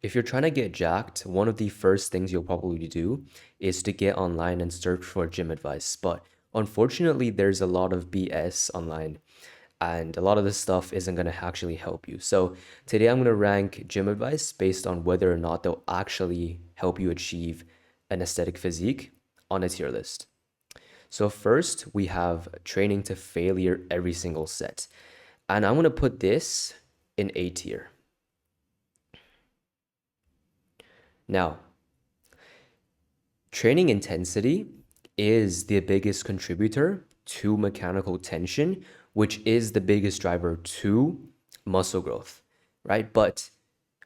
If you're trying to get jacked, one of the first things you'll probably do is to get online and search for gym advice. But unfortunately, there's a lot of BS online, and a lot of this stuff isn't going to actually help you. So today I'm going to rank gym advice based on whether or not they'll actually help you achieve an aesthetic physique on a tier list. So first, we have training to failure every single set. And I'm going to put this in A tier. Now, training intensity is the biggest contributor to mechanical tension, which is the biggest driver to muscle growth, right? But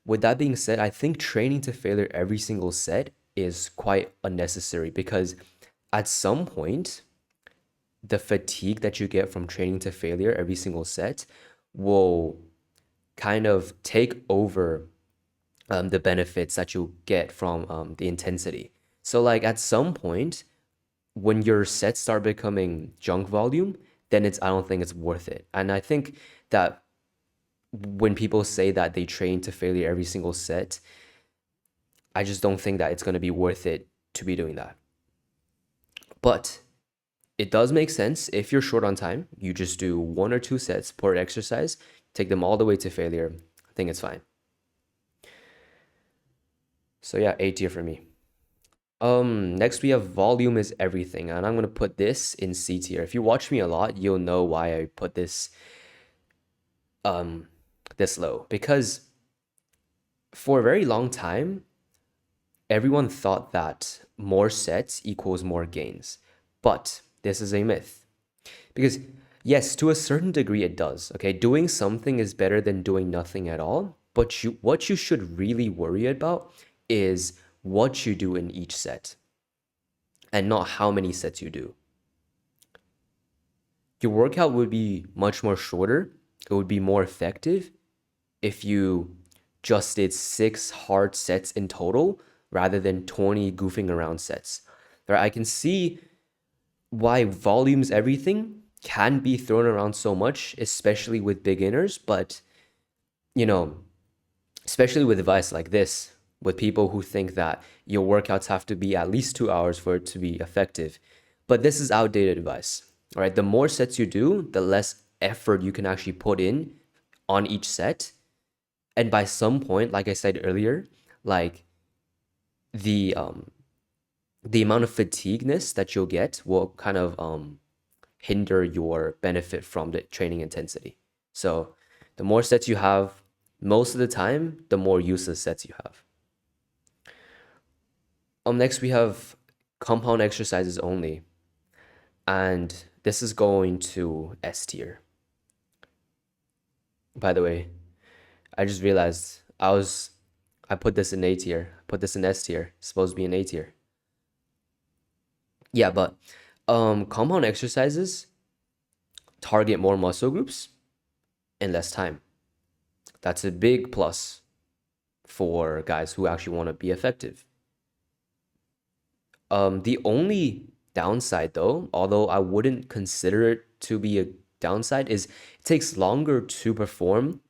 with that being said, I think training to failure every single set is quite unnecessary because at some point, the fatigue that you get from training to failure every single set will kind of take over the benefits that you get from the intensity. So, like at some point, when your sets start becoming junk volume, then I don't think it's worth it. And I think that when people say that they train to failure every single set, I just don't think that it's going to be worth it to be doing that. But it does make sense if you're short on time, you just do 1 or 2 sets per exercise, take them all the way to failure. I think it's fine. So yeah, A tier for me. Next we have volume is everything, and I'm gonna put this in C tier. If you watch me a lot, you'll know why I put um this low. Because for a very long time, everyone thought that more sets equals more gains. But this is a myth. Because yes, to a certain degree it does. Okay, doing something is better than doing nothing at all. But what you should really worry about is what you do in each set and not how many sets you do. Your workout would be much more shorter. It would be more effective if you just did 6 hard sets in total rather than 20 goofing around sets. Right? I can see why volume's everything can be thrown around so much, especially with beginners, but you know, especially with advice like this, with people who think that your workouts have to be at least 2 hours for it to be effective. But this is outdated advice. All right, the more sets you do, the less effort you can actually put in on each set. And by some point, like I said earlier, like the amount of fatigueness that you'll get will kind of hinder your benefit from the training intensity. So the more sets you have, most of the time, the more useless sets you have. Next we have compound exercises only, and this is going to S tier. By the way, I just realized I put this in A tier, put this in S tier. It's supposed to be in A tier. Yeah, but compound exercises target more muscle groups in less time. That's a big plus for guys who actually want to be effective. The only downside though, although I wouldn't consider it to be a downside, is it takes longer to perform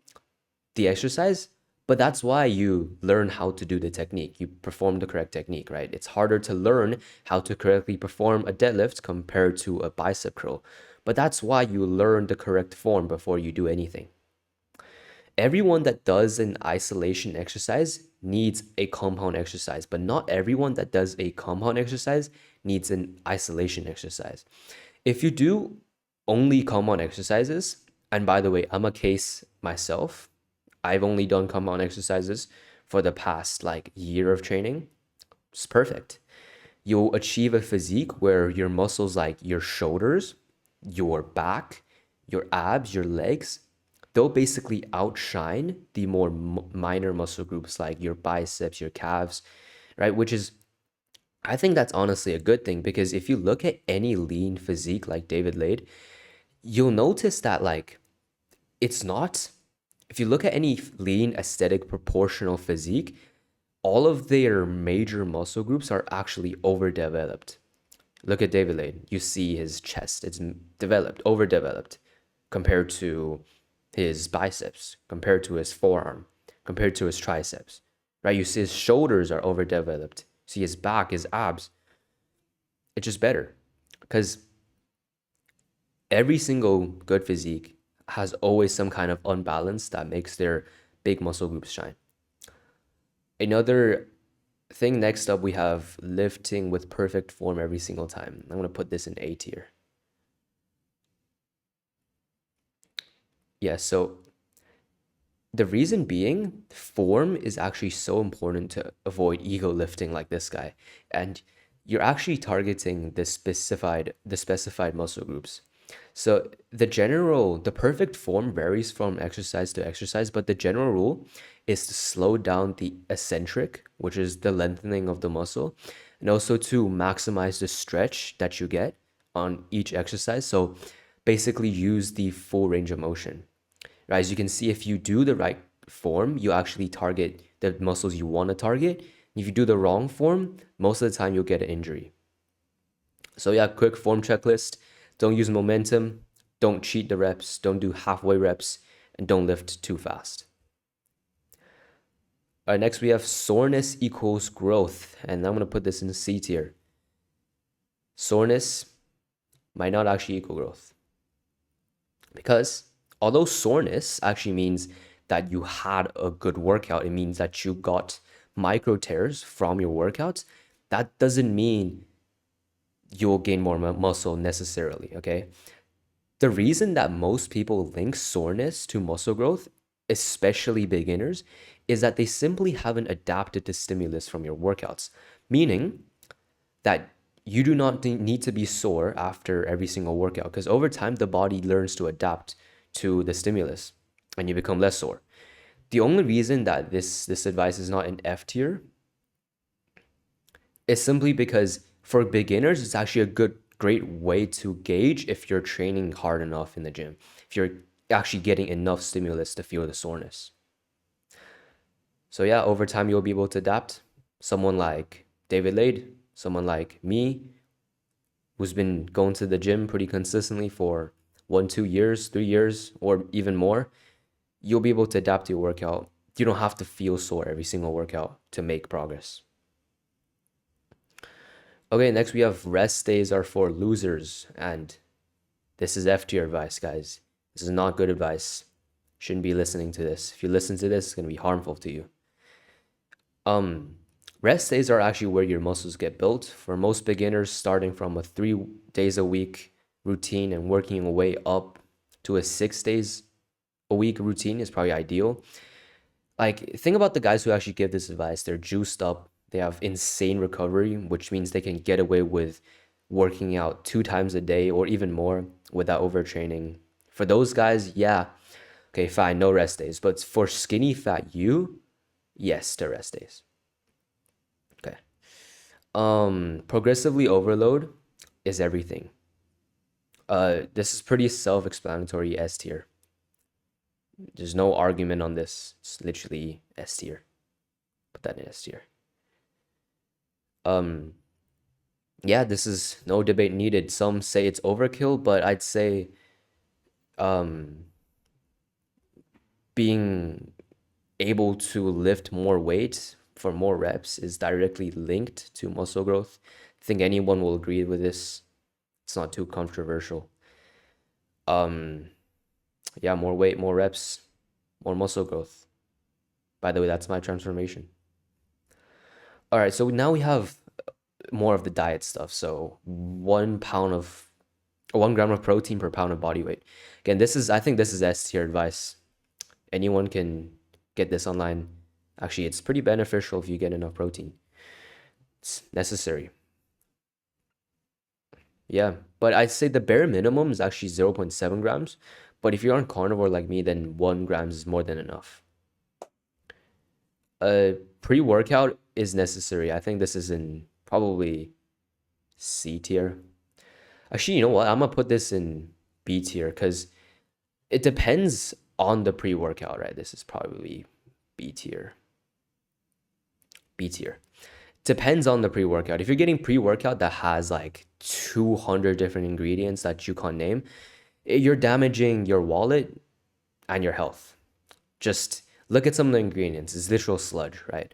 the exercise, but that's why you learn how to do the technique. You perform the correct technique, right? It's harder to learn how to correctly perform a deadlift compared to a bicep curl. But that's why you learn the correct form before you do anything. Everyone that does an isolation exercise needs a compound exercise, but not everyone that does a compound exercise needs an isolation exercise. If you do only compound exercises, and by the way, I'm a case myself, I've only done compound exercises for the past like year of training. It's perfect. You'll achieve a physique where your muscles like your shoulders, your back, your abs, your legs, they'll basically outshine the more minor muscle groups like your biceps, your calves, right? Which is, I think that's honestly a good thing because if you look at any lean physique like David Lade, you'll notice that like it's not, if you look at any lean aesthetic proportional physique, all of their major muscle groups are actually overdeveloped. Look at David Lane. You see his chest, it's developed, overdeveloped compared to his biceps, compared to his forearm, compared to his triceps, right? You see his shoulders are overdeveloped. See his back, his abs. It's just better because every single good physique has always some kind of unbalance that makes their big muscle groups shine. Another thing, next up, we have lifting with perfect form every single time. I'm going to put this in A tier. Yeah, so the reason being, form is actually so important to avoid ego lifting like this guy. And you're actually targeting the specified muscle groups. So the perfect form varies from exercise to exercise, but the general rule is to slow down the eccentric, which is the lengthening of the muscle, and also to maximize the stretch that you get on each exercise. So basically use the full range of motion. Right? As you can see, if you do the right form, you actually target the muscles you want to target. If you do the wrong form, most of the time you'll get an injury. So yeah, quick form checklist. Don't use momentum. Don't cheat the reps. Don't do halfway reps. And don't lift too fast. All right, next we have soreness equals growth. And I'm going to put this in C tier. Soreness might not actually equal growth. Because although soreness actually means that you had a good workout, it means that you got micro tears from your workouts, that doesn't mean you'll gain more muscle necessarily, okay? The reason that most people link soreness to muscle growth, especially beginners, is that they simply haven't adapted to stimulus from your workouts, meaning that you do not need to be sore after every single workout because over time the body learns to adapt to the stimulus and you become less sore. The only reason that this advice is not in F tier is simply because for beginners, it's actually a great way to gauge if you're training hard enough in the gym, if you're actually getting enough stimulus to feel the soreness. So yeah, over time, you'll be able to adapt. Someone like David Lade, someone like me, who's been going to the gym pretty consistently for 1, 2 years, 3 years, or even more, you'll be able to adapt to your workout. You don't have to feel sore every single workout to make progress. Okay, next we have rest days are for losers. And this is F tier advice, guys. This is not good advice. Shouldn't be listening to this. If you listen to this, it's going to be harmful to you. Rest days are actually where your muscles get built. For most beginners, starting from a 3 days a week routine and working your way up to a 6 days a week routine is probably ideal. Like, think about the guys who actually give this advice. They're juiced up. They have insane recovery, which means they can get away with working out 2 times a day or even more without overtraining. For those guys, yeah, okay, fine, no rest days. But for skinny fat you, yes, to rest days. Okay. Progressively overload is everything. This is pretty self-explanatory, S tier. There's no argument on this. It's literally S tier. Put that in S tier. Yeah, this is no debate needed. Some say it's overkill, but I'd say being able to lift more weight for more reps is directly linked to muscle growth. I think anyone will agree with this. It's not too controversial. Yeah, more weight, more reps, more muscle growth. By the way, that's my transformation. All right, so now we have more of the diet stuff. So 1 gram of protein per pound of body weight. Again, I think this is S tier advice. Anyone can get this online. Actually, it's pretty beneficial if you get enough protein. It's necessary. Yeah, but I'd say the bare minimum is actually 0.7 grams. But if you're on carnivore like me, then 1 grams is more than enough. Pre-workout is necessary. I think this is in probably C tier. Actually, you know what? I'm gonna put this in B tier because it depends on the pre-workout, right? This is probably B tier. B tier. Depends on the pre-workout. If you're getting pre-workout that has like 200 different ingredients that you can't name, you're damaging your wallet and your health. Just look at some of the ingredients. It's literal sludge, right?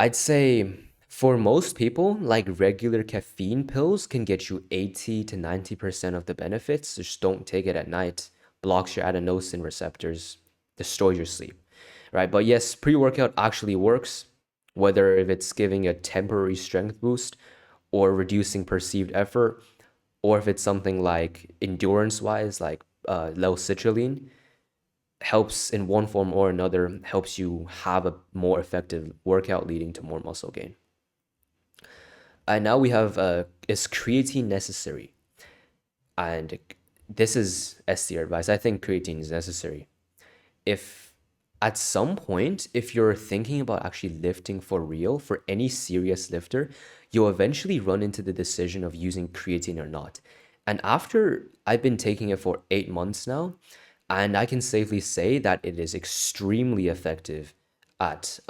I'd say for most people, like regular caffeine pills can get you 80 to 90% of the benefits. Just don't take it at night. Blocks your adenosine receptors, destroys your sleep, right? But yes, pre-workout actually works, whether if it's giving a temporary strength boost or reducing perceived effort, or if it's something like endurance-wise, like low citrulline, helps in one form or another, helps you have a more effective workout leading to more muscle gain. And now we have is creatine necessary? And this is S tier advice. I think creatine is necessary. If at some point, if you're thinking about actually lifting for real, for any serious lifter, you'll eventually run into the decision of using creatine or not. And after I've been taking it for 8 months now, and I can safely say that it is extremely effective at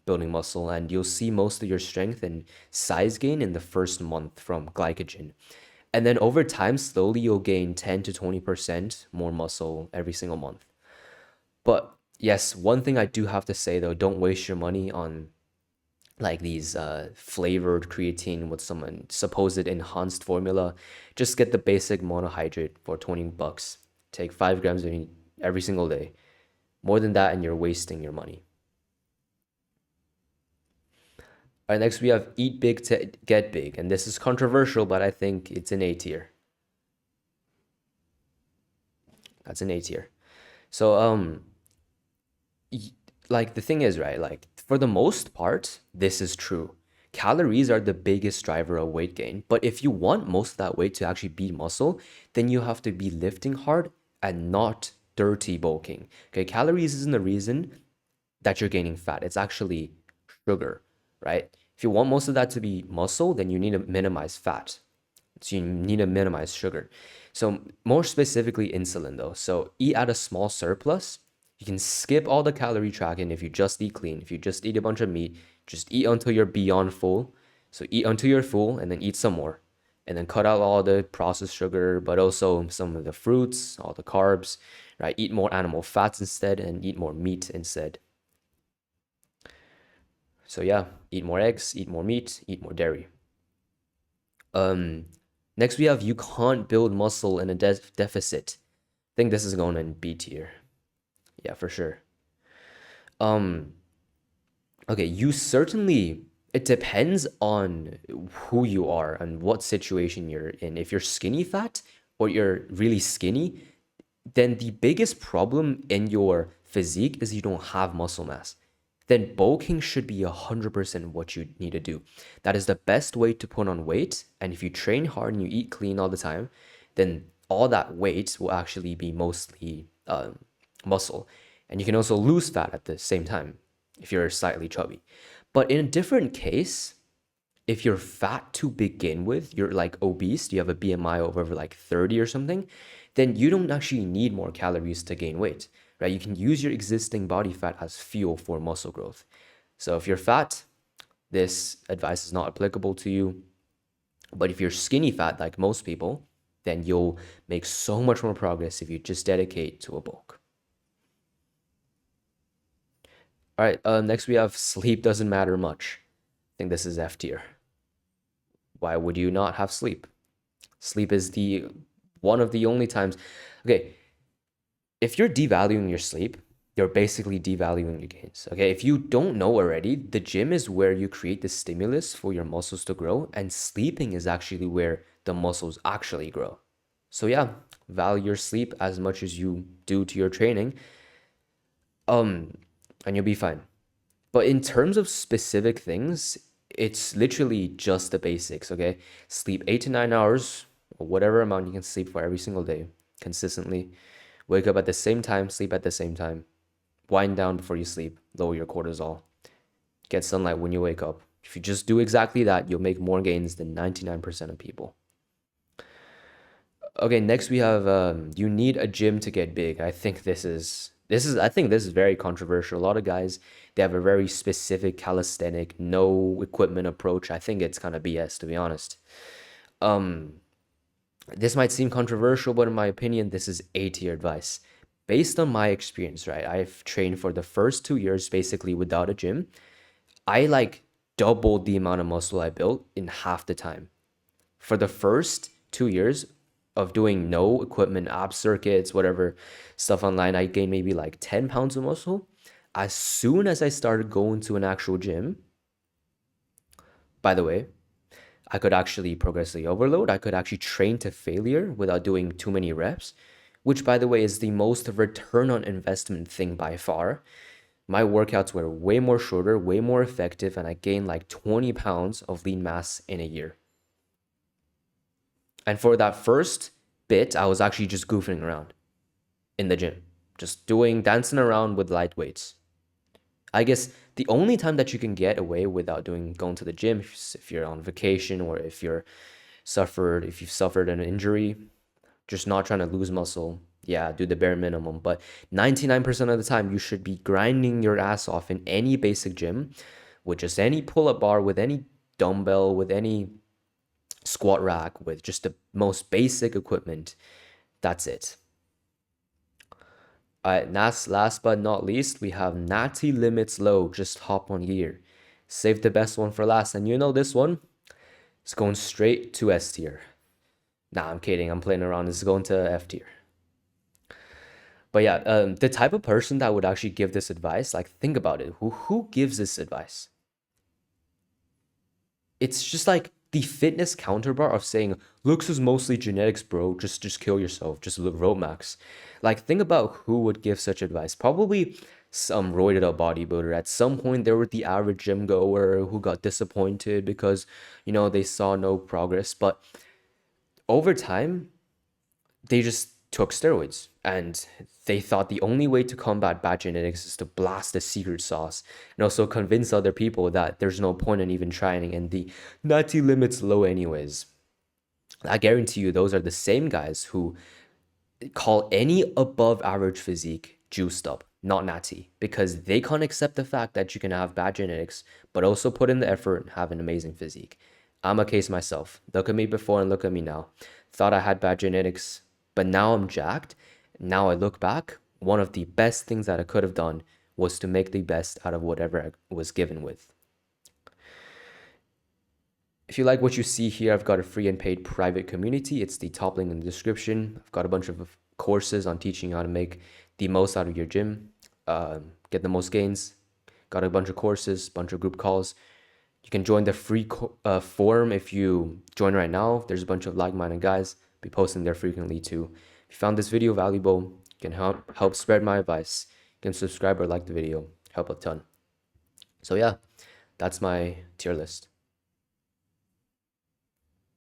building muscle, and you'll see most of your strength and size gain in the first month from glycogen. And then over time, slowly you'll gain 10 to 20% more muscle every single month. But yes, one thing I do have to say though, don't waste your money on like these flavored creatine with some supposed enhanced formula. Just get the basic monohydrate for 20 bucks. Take 5 grams every single day. More than that, and you're wasting your money. All right, next we have eat big to get big. And this is controversial, but I think it's an A tier. That's an A tier. So, like the thing is, right? Like for the most part, this is true. Calories are the biggest driver of weight gain. But if you want most of that weight to actually be muscle, then you have to be lifting hard and not dirty bulking. Okay, calories isn't the reason that you're gaining fat. It's actually sugar, right? If you want most of that to be muscle, then you need to minimize fat. So you need to minimize sugar. So more specifically, insulin though. So eat at a small surplus. You can skip all the calorie tracking if you just eat clean. If you just eat a bunch of meat, just eat until you're beyond full. So eat until you're full and then eat some more. And then cut out all the processed sugar, but also some of the fruits, all the carbs, right? Eat more animal fats instead and eat more meat instead. So yeah, eat more eggs, eat more meat, eat more dairy. Um, Next we have you can't build muscle in a deficit. I think this is going in B tier. Yeah, for sure. Um, okay, you certainly, it depends on who you are and what situation you're in. If you're skinny fat or you're really skinny, then the biggest problem in your physique is you don't have muscle mass. Then bulking should be 100% what you need to do. That is the best way to put on weight. And if you train hard and you eat clean all the time, then all that weight will actually be mostly muscle. And you can also lose fat at the same time if you're slightly chubby. But in a different case, if you're fat to begin with, you're like obese, you have a BMI of over like 30 or something, then you don't actually need more calories to gain weight, right? You can use your existing body fat as fuel for muscle growth. So if you're fat, this advice is not applicable to you. But if you're skinny fat, like most people, then you'll make so much more progress if you just dedicate to a bulk. All right, next we have sleep doesn't matter much. I think this is F tier. Why would you not have sleep? Sleep is the one of the only times. Okay, if you're devaluing your sleep, you're basically devaluing your gains. Okay, if you don't know already, the gym is where you create the stimulus for your muscles to grow, and sleeping is actually where the muscles actually grow. So yeah, value your sleep as much as you do to your training, and you'll be fine. But in terms of specific things, it's literally just the basics, okay? Sleep 8 to 9 hours, or whatever amount you can sleep for every single day, consistently. Wake up at the same time, sleep at the same time. Wind down before you sleep, lower your cortisol. Get sunlight when you wake up. If you just do exactly that, you'll make more gains than 99% of people. Okay, next we have you need a gym to get big. I think this is very controversial. A lot of guys, they have a very specific calisthenic, no equipment approach. I think it's kind of BS, to be honest. Um, this might seem controversial, but in my opinion, this is A tier advice. Based on my experience, right? I've trained for the first 2 years basically without a gym. I like doubled the amount of muscle I built in half the time. For the first 2 years of doing no equipment, ab circuits, whatever stuff online, I gained maybe like 10 pounds of muscle. As soon as I started going to an actual gym, by the way, I could actually progressively overload. I could actually train to failure without doing too many reps, which, by the way, is the most return on investment thing by far. My workouts were way more shorter, way more effective, and I gained like 20 pounds of lean mass in a year. And for that first bit, I was actually just goofing around in the gym, just dancing around with light weights. I guess the only time that you can get away without going to the gym, if you're on vacation or if you've suffered an injury, just not trying to lose muscle, yeah, do the bare minimum. But 99% of the time, you should be grinding your ass off in any basic gym with just any pull-up bar, with any dumbbell, with any squat rack, with just the most basic equipment. That's it. All right, last but not least, we have Natty limits low. Just hop on gear. Save the best one for last. And you know this one? It's going straight to S tier. Nah, I'm kidding. I'm playing around. It's going to F tier. But yeah, the type of person that would actually give this advice, like think about it. Who gives this advice? It's just like the fitness counterpart of saying looks is mostly genetics, bro. Just kill yourself. Just look road max. Like think about who would give such advice. Probably some roided out bodybuilder. At some point, there were the average gym goer who got disappointed because they saw no progress. But over time, they just took steroids and they thought the only way to combat bad genetics is to blast the secret sauce and also convince other people that there's no point in even trying and the Natty limit's low anyways. I guarantee you those are the same guys who call any above average physique juiced up, not natty, because they can't accept the fact that you can have bad genetics but also put in the effort and have an amazing physique. I'm a case myself. Look at me before and look at me now. Thought I had bad genetics, but now I'm jacked. Now I look back, one of the best things that I could have done was to make the best out of whatever I was given with. If you like what you see here, I've got a free and paid private community. It's the top link in the description. I've got a bunch of courses on teaching you how to make the most out of your gym, get the most gains. Got a bunch of courses, bunch of group calls. You can join the free forum if you join right now. There's a bunch of like-minded guys. Be posting there frequently too. If you found this video valuable, you can help spread my advice. You can subscribe or like the video. Help a ton. So yeah, that's my tier list.